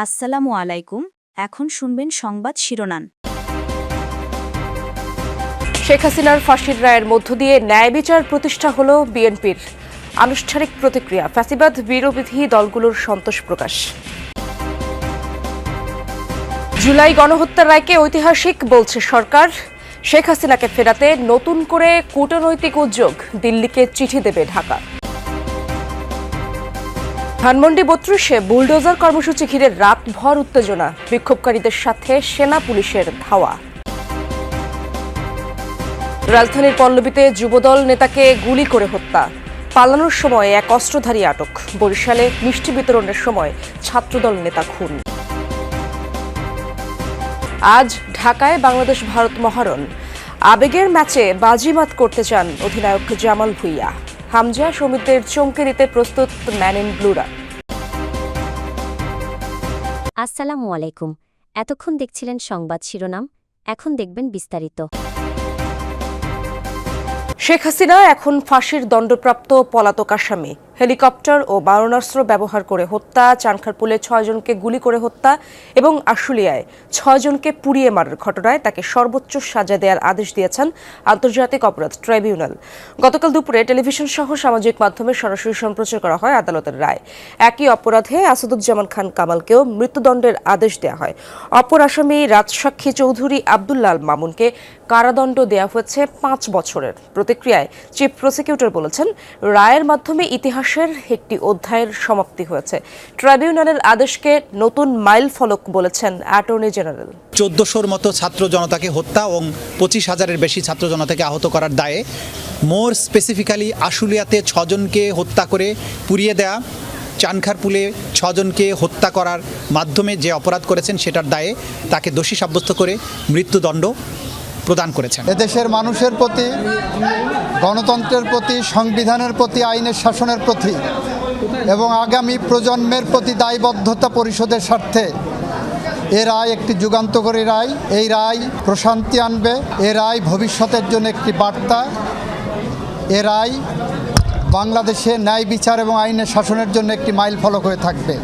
আসসালামু আলাইকুম। এখন শুনবেন সংবাদ শিরোনাম। শেখ হাসিনার ফাঁসির রায়ের মধ্য দিয়ে ন্যায় বিচার প্রতিষ্ঠা হলো বিএনপির। আনুষ্ঠানিক প্রতিক্রিয়া, ফ্যাসিবাদ বিরোধী দলগুলোর সন্তোষ প্রকাশ। জুলাই গণহত্যার রায়কে ঐতিহাসিক বলছে সরকার। শেখ হাসিনাকে ফেরাতে নতুন করে কূটনৈতিক উদ্যোগ, দিল্লিকে চিঠি দেবে ঢাকা। ধানমন্ডি ৩২-এ বুলডোজার কর্মসূচি ঘিরে রাতভর উত্তেজনা, বিক্ষোভকারীদের সাথে সেনা পুলিশের ধাওয়া। রাজধানীর পল্লবীতে যুবদল নেতাকে গুলি করে হত্যা, পালানোর সময় এক অস্ত্রধারী আটক। বরিশালে মিষ্টি বিতরণের সময় ছাত্রদল নেতা খুন। আজ ঢাকায় বাংলাদেশ ভারত মহারণ। আবেগের ম্যাচে বাজিমাত করতে চান অধিনায়ক জামাল ভুঁইয়া। হামজা সমিতির চমকে দিতে প্রস্তুত ম্যান ইন ব্লুরা। আসসালামু আলাইকুম। এতক্ষণ দেখছিলেন সংবাদ শিরোনাম, এখন দেখবেন বিস্তারিত। শেখ হাসিনা এখন ফাঁসির দণ্ডপ্রাপ্ত পলাতক আসামি। হেলিকপ্টার ও মারণাস্ত্র ব্যবহার করে হত্যা, চানখারপুলে ৬ জনকে গুলি করে হত্যা এবং আশুলিয়ায় ৬ জনকে পুড়িয়ে মারার ঘটনায় তাকে সর্বোচ্চ সাজা দেওয়ার আদেশ দিয়েছেন আন্তর্জাতিক অপরাধ ট্রাইব্যুনাল। গতকাল দুপুরে টেলিভিশন সহ সামাজিক মাধ্যমে সরাসরি সম্প্রচার করা হয় আদালতের রায়। একই অপরাধে আসাদুজ্জামান খান কামালকেও মৃত্যুদণ্ডের আদেশ দেওয়া হয়। অপর আসামি রাজসাক্ষী চৌধুরী আব্দুল্লাহ আল মামুনকে কারাদণ্ড দেওয়া হয়েছে ৫ বছরের। প্রতিক্রিয়ায় চিফ প্রসিকিউটর বলেছেন, রায়ের মাধ্যমে ইতিহাসের একটি অধ্যায়ের সমাপ্তি হয়েছে। ট্রাইব্যুনালের আদেশকে নতুন মাইল ফলক বলেছেন অ্যাটর্নি জেনারেল। ১৪০০র মতো ছাত্র জনতাকে হত্যা এবং ২৫,০০০-এর বেশি ছাত্র জনতাকে আহত করার দায়ে, মোর স্পেসিফিক্যালি আশুলিয়াতে ৬ জনকে হত্যা করে পুড়িয়ে দেয়া, চানখারপুলে ৬ জনকে হত্যা করার মাধ্যমে যে অপরাধ করেছেন সেটার দায়ে তাকে দোষী সাব্যস্ত করে মৃত্যুদণ্ড প্রদান করেছেন। এদেশের মানুষের প্রতি, গণতন্ত্রের প্রতি, সংবিধানের প্রতি, আইনের শাসনের প্রতি এবং আগামী প্রজন্মের প্রতি দায়বদ্ধতা পরিশোধের স্বার্থে এ রায় একটি যুগান্তকারী রায়। এই রায় প্রশান্তি আনবে। এ রায় ভবিষ্যতের জন্য একটি বার্তা। এ রায় বাংলাদেশে ন্যায় বিচার এবং আইনের শাসনের জন্য একটি মাইল ফলক হয়ে থাকবে।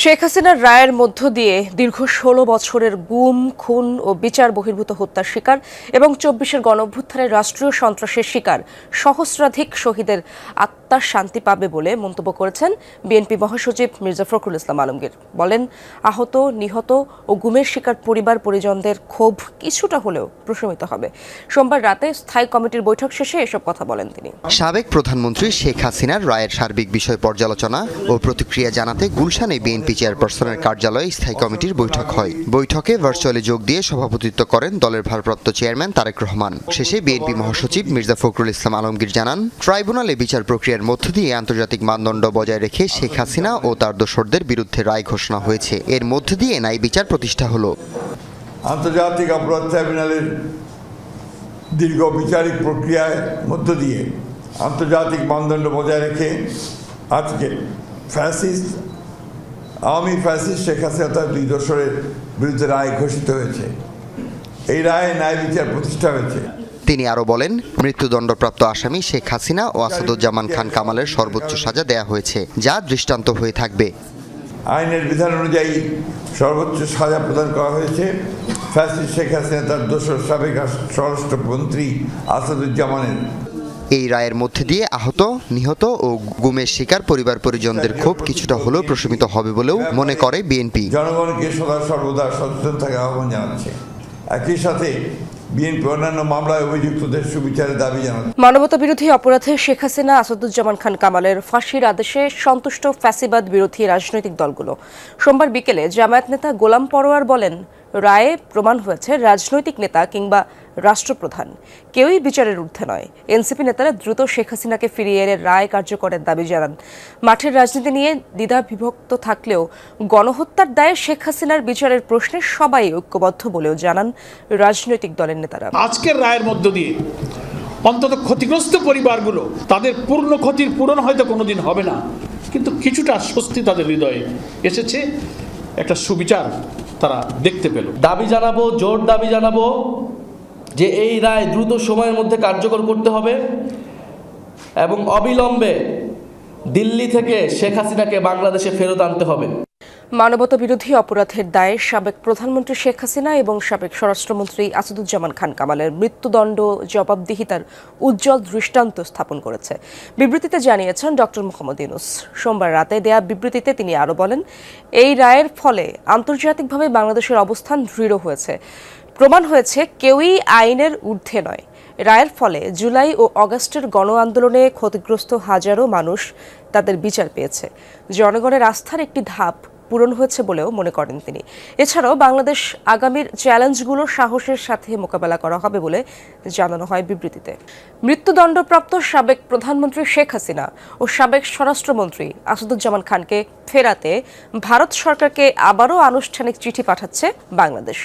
শেখ হাসিনার রায়ের মধ্য দিয়ে দীর্ঘ ১৬ বছরের গুম, খুন ও বিচার বহির্ভূত হত্যার শিকার এবং ২৪-এর গণঅভ্যুত্থানের রাষ্ট্রীয় সন্ত্রাসের শিকার সহস্রাধিক শহীদের আত্মার শান্তি পাবে বলে মন্তব্য করেছেন বিএনপি মহাসচিব মির্জা ফখরুল ইসলাম আলমগীর। বলেন, আহত, নিহত ও গুমের শিকার পরিবার পরিজনদের ক্ষোভ কিছুটা হলেও প্রশমিত হবে। সোমবার রাতে স্থায়ী কমিটির বৈঠক শেষে এসব কথা বলেন তিনি। সাবেক প্রধানমন্ত্রী শেখ হাসিনার রায়ের সার্বিক বিষয় পর্যালোচনা ও প্রতিক্রিয়া জানাতে গুলশানে বিএনপি চেয়ারপারসনের কার্যালয়ে স্থায়ী কমিটির বৈঠক হয়। বৈঠকে ভার্চুয়ালি যোগ দিয়ে সভাপতিত্ব করেন দলের ভারপ্রাপ্ত চেয়ারম্যান তারেক রহমান। শেষে বিএনপি মহাসচিব মির্জা ফখরুল ইসলাম আলমগীর জানান, ট্রাইব্যুনালে বিচার প্রক্রিয়ার মধ্য দিয়ে আন্তর্জাতিক মানদণ্ড বজায় রেখে শেখ হাসিনা ও তার দোসরদের বিরুদ্ধে রায় ঘোষণা হয়েছে। এর মধ্য দিয়ে ন্যায় বিচার প্রতিষ্ঠা হলো। আন্তর্জাতিক অপরাধ ট্রাইব্যুনালের দীর্ঘ বিচারিক প্রক্রিয়ার মধ্য দিয়ে আন্তর্জাতিক মানদণ্ড বজায় রেখে আজকে আওয়ামী ফ্যাসিস্ট শেখ হাসিনা তার ২ দোসরের বিরুদ্ধে রায় ঘোষিত হয়েছে। এই রায়ে ন্যায় বিচার প্রতিষ্ঠা হয়েছে। তিনি আরও বলেন, মৃত্যুদণ্ডপ্রাপ্ত আসামি শেখ হাসিনা ও আসাদুজ্জামান খান কামালের সর্বোচ্চ সাজা দেয়া হয়েছে, যা দৃষ্টান্ত হয়ে থাকবে। আইনের বিধান অনুযায়ী সর্বোচ্চ সাজা প্রদান করা হয়েছে ফ্যাসিস্ট শেখ হাসিনা তার দোসর সাবেক স্বরাষ্ট্রমন্ত্রী আসাদুজ্জামানের। এই রায়ের মধ্যে দিয়ে আহত, নিহত ও গুমের শিকার পরিবার পরিজনদের ক্ষোভ কিছুটা হলেও প্রশমিত হবে বলেও মনে করে বিএনপি। জনগণকে সদা সর্বদা সচেতন থাকার আহ্বান জানাচ্ছে। একই সাথে বিএনপি অন্যান্য মামলায় অভিযুক্তদের সুবিচারের দাবি জানাচ্ছে। মানবতা বিরোধী অপরাধে শেখ হাসিনা, আসাদুজ্জামান খান কামালের ফাঁসির আদেশে সন্তুষ্ট ফ্যাসিবাদ বিরোধী রাজনৈতিক দলগুলো। সোমবার বিকেলে জামায়াত নেতা গোলাম পরোয়ার বলেন, রায়ে প্রমাণ হয়েছে রাজনৈতিক নেতা কিংবা রাষ্ট্রপ্রধান কেউই বিচারের ঊর্ধ্বে নয়। এনসিপি নেতারা দ্রুত শেখ হাসিনাকে ফিরিয়ে এনে রায় কার্যকরের দাবি জানান। মাঠের রাজনীতি নিয়ে দ্বিধা বিভক্ত থাকলেও গণহত্যার দায়ে শেখ হাসিনার বিচারের প্রশ্নে সবাই ঐক্যবদ্ধ বলেও জানান রাজনৈতিক দলের নেতারা। আজকের রায়ের মধ্য দিয়ে অন্তত ক্ষতিগ্রস্ত পরিবারগুলো, তাদের পূর্ণ ক্ষতির পূরণ হয়তো কোনোদিন হবে না, কিন্তু কিছুটা স্বস্তি তাদের হৃদয়ে এসেছে। একটা সুবিচার তারা দেখতে পেল। দাবি জানাবো, জোর দাবি জানাবো যে এই রায় দ্রুত সময়ের মধ্যে কার্যকর করতে হবে এবং অবিলম্বে দিল্লি থেকে শেখ হাসিনাকে বাংলাদেশে ফেরত আনতে হবে। মানবতা বিরোধী অপরাধের দায়ে সাবেক প্রধানমন্ত্রী শেখ হাসিনা এবং সাবেক স্বরাষ্ট্রমন্ত্রী আসাদুজ্জামান খান কামালের মৃত্যুদণ্ড জবাবদিহিতার উজ্জ্বল দৃষ্টান্ত স্থাপন করেছে বিবৃতিতে জানিয়েছেন ডক্টর মোহাম্মদ ইউনূস। সোমবার রাতে দেয়া বিবৃতিতে তিনি আরও বলেন, এই রায়ের ফলে আন্তর্জাতিকভাবে বাংলাদেশের অবস্থান দৃঢ় হয়েছে। প্রমাণ হয়েছে কেউই আইনের ঊর্ধ্বে নয়। রায়ের ফলে জুলাই ও আগস্টের গণ আন্দোলনে ক্ষতিগ্রস্ত হাজারো মানুষ তাদের বিচার পেয়েছে। জনগণের আস্থার একটি ধাপ পূরণ হয়েছে বলেও মনে করেন তিনি। এছাড়াও বাংলাদেশ আগামীর চ্যালেঞ্জগুলো সাহসের সাথে মোকাবেলা করা হবে বলে জানানো হয় বিবৃতিতে। মৃত্যুদণ্ডপ্রাপ্ত সাবেক প্রধানমন্ত্রী শেখ হাসিনা ও সাবেক স্বরাষ্ট্রমন্ত্রী আসাদুজ্জামান খানকে ফেরাতে ভারত সরকারকে আবারও আনুষ্ঠানিক চিঠি পাঠাচ্ছে বাংলাদেশ।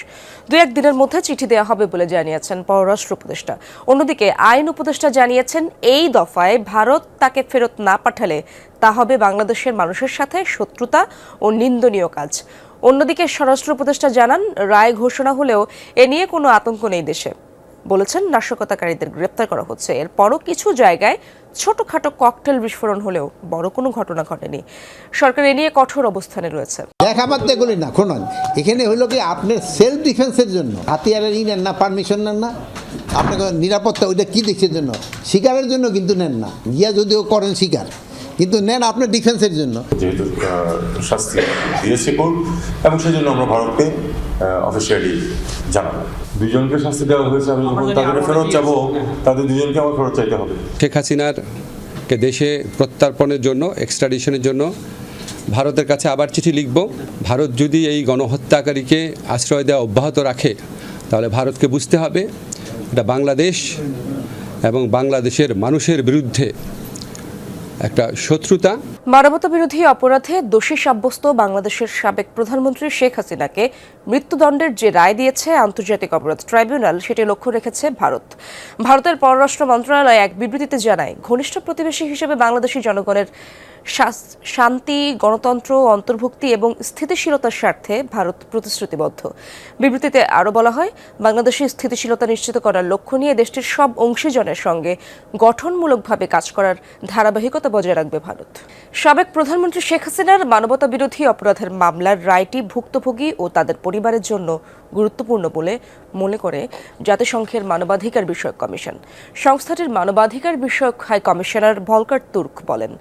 2-1 দিনের মধ্যে চিঠি দেওয়া হবে বলে জানিয়েছেন পররাষ্ট্র উপদেষ্টা। অন্যদিকে আইন উপদেষ্টা জানিয়েছেন, এই দফায় ভারত তাকে ফেরত না পাঠালে তা হবে বাংলাদেশের মানুষের সাথে শত্রুতা ও নিন্দনীয় কাজ। অন্যদিকে স্বরাষ্ট্র উপদেষ্টা জানান, রায় ঘোষণা হলেও এ নিয়ে কোনো আতঙ্ক নেই দেশে। বলেছেন, নাশকতাকারীদের গ্রেপ্তার করা হচ্ছে। এরপরও কিছু জায়গায় ছোটখাটো ককটেল বিস্ফোরণ হলেও বড় কোনো ঘটনা ঘটেনি। সরকার এ নিয়ে কঠোর অবস্থানে রয়েছে। দেখাবার এগুলি না খুনন, এখানে হইল কি আপনার সেলফ ডিফেন্সের জন্য হাতিয়ারের নেন না, পারমিশন নেন না, আপনাকে নিরাপত্তা ওইটা কি দেখছেন জন্য, শিকারের জন্য কিন্তু নেন না, গিয়া যদিও করেন শিকার, কিন্তু নেন আপনার ডিফেন্সের জন্য। যেহেতু শাস্তি দিয়েছে কোর্ট এবং সেই জন্য আমরা ভারতকে অফিসিয়ালি জানাবো। দুজনকে শাস্তি দেওয়া হয়েছে, আমি যখন তাদের ফেরত যাবো তাদের দুজনকে আমার ফেরত চাইতে হবে। শেখ হাসিনারকে দেশে প্রত্যার্পণের জন্য, এক্সট্রাডিশনের জন্য ভারতের কাছে আবার চিঠি লিখব। ভারত যদি এই গণহত্যাকারীকে আশ্রয় দেওয়া অব্যাহত রাখে তাহলে ভারতকে বুঝতে হবে এটা বাংলাদেশ এবং বাংলাদেশের মানুষের বিরুদ্ধে একটা শত্রুতা। মানবতা বিরোধী অপরাধে দোষী সাব্যস্ত বাংলাদেশের সাবেক প্রধানমন্ত্রী শেখ হাসিনাকে মৃত্যুদণ্ডের যে রায় দিয়েছে আন্তর্জাতিক অপরাধ ট্রাইব্যুনাল, সেটি লক্ষ্য রেখেছে ভারত। ভারতের পররাষ্ট্র মন্ত্রণালয় এক বিবৃতিতে জানায়, ঘনিষ্ঠ প্রতিবেশী হিসেবে বাংলাদেশি জনগণের শান্তি, গণতন্ত্র, অন্তর্ভুক্তি এবং স্থিতিশীলতার স্বার্থে ভারত প্রতিশ্রুতিবদ্ধ। বিবৃতিতে আরও বলা হয়, বাংলাদেশের স্থিতিশীলতা নিশ্চিত করার লক্ষ্য নিয়ে দেশটির সব অংশীজনের সঙ্গে গঠনমূলকভাবে কাজ করার ধারাবাহিকতা বজায় রাখবে ভারত। সাবেক প্রধানমন্ত্রী শেখ হাসিনার মানবতা বিরোধী অপরাধের মামলার রায়টি ভুক্তভোগী ও তাদের পরিবারের জন্য গুরুত্বপূর্ণ বলে মনে করে জাতিসংঘের মানবাধিকার বিষয়ক কমিশন। সংস্থাটির মানবাধিকার বিষয়ক হাই কমিশনার ভলকার তুর্ক বলেন,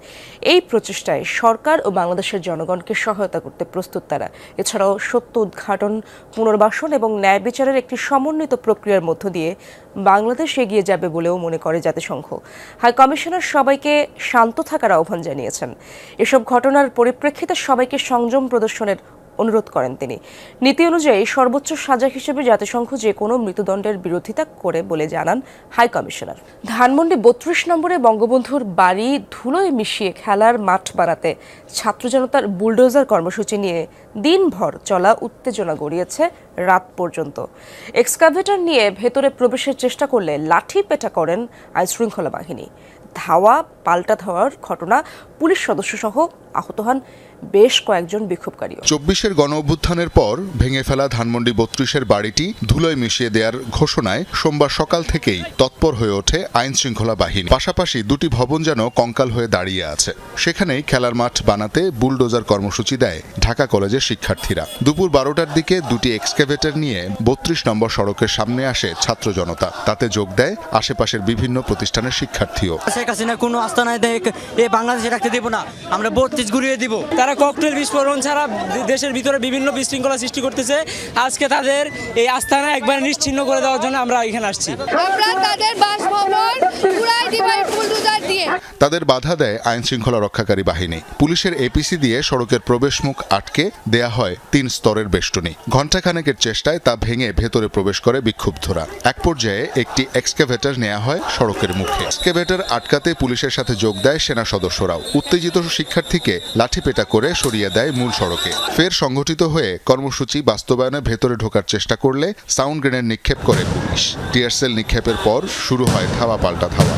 এই প্রচেষ্টায় সরকার ও বাংলাদেশের জনগণকে সহায়তা করতে প্রস্তুত তারা। এছাড়াও সত্য উদ্ঘাটন, পুনর্বাসন এবং ন্যায় বিচারের একটি সমন্বিত প্রক্রিয়ার মধ্য দিয়ে বাংলাদেশ এগিয়ে যাবে বলেও মনে করে জাতিসংঘ। হাই কমিশনার সবাইকে শান্ত থাকার আহ্বান জানিয়েছেন। এসব ঘটনার পরিপ্রেক্ষিতে সবাইকে সংযম প্রদর্শনের অনুরোধ করেন তিনি। নীতি অনুযায়ী সর্বোচ্চ সাজা হিসেবে জাতিসংঘ যে কোনো মৃত্যুদণ্ডের বিরোধিতা করে বলে জানান হাই কমিশনার। ধানমন্ডি 32 নম্বরে বঙ্গবন্ধুর বাড়ি ধুলোয় মিশিয়ে খেলার মাঠ বানাতে ছাত্র জনতার বুলডোজার কর্মসূচি নিয়ে দিনভর চলা উত্তেজনা গড়িয়েছে রাত পর্যন্ত। এক্সকাভেটর নিয়ে ভেতরে প্রবেশের চেষ্টা করলে লাঠি পেটা করেন আইনশৃঙ্খলা বাহিনী। ধাওয়া পাল্টা ধাওয়ার ঘটনা, পুলিশ সদস্য সহ আহত হন বেশ কয়েকজন বিক্ষোভকারীও। 24-এর গণ অভ্যুত্থানের পর ভেঙে ফেলা ধানমন্ডি 32-এর বাড়িটি ধুলোয় মিশিয়ে দেওয়ার ঘোষণায় সোমবার সকাল থেকেই তৎপর হয়ে ওঠে আইন শৃঙ্খলা বাহিনী। পাশাপাশি দুটি ভবন যেন কঙ্কাল হয়ে দাঁড়িয়ে আছে। সেখানেই খেলার মাঠ বানাতে বুলডোজার কর্মসূচি দেয় ঢাকা কলেজের শিক্ষার্থীরা। দুপুর 12টার দিকে দুটি এক্সকাভেটর নিয়ে 32 নম্বর সড়কের সামনে আসে ছাত্র জনতা। তাতে যোগ দেয় আশেপাশের বিভিন্ন প্রতিষ্ঠানের শিক্ষার্থীও। শেখ হাসিনা কোনো আস্তানায় দেখ এ বাংলাদেশে রাখতে দেব না, আমরা 32 ঘুরিয়ে দিব। তারা ককটেল বিস্ফোরণ ছাড়া দেশের ভিতরে বিভিন্ন বিশৃঙ্খলা সৃষ্টি করতেছে। আজকে তাদের এই আস্তানা একবার নিশ্চিহ্ন করে দেওয়ার জন্য আমরা এখানে আসছি। তাদের বাধা দেয় আইন শৃঙ্খলা রক্ষাকারী বাহিনী। পুলিশের এপিসি দিয়ে সড়কের প্রবেশ মুখ আটকে দেয়া হয় 3 স্তরের বেষ্টনী। ঘণ্টাখানেকের চেষ্টায় তা ভেঙে ভেতরে প্রবেশ করে বিক্ষুব্ধরা। এক পর্যায়ে একটি এক্সকাভেটর নেওয়া হয় সড়কের মুখে। এক্সকাভেটর আটকাতে পুলিশের সাথে যোগ দেয় সেনা সদস্যরাও। উত্তেজিত শিক্ষার্থীকে লাঠিপেটা করে সরিয়ে দেয় মূল সড়কে। ফের সংগঠিত হয়ে কর্মসূচি বাস্তবায়নে ভেতরে ঢোকার চেষ্টা করলে সাউন্ড গ্রেনেড নিক্ষেপ করে পুলিশ। টিয়ারশেল নিক্ষেপের পর শুরু হয় ধাওয়া পাল্টা ধাওয়া।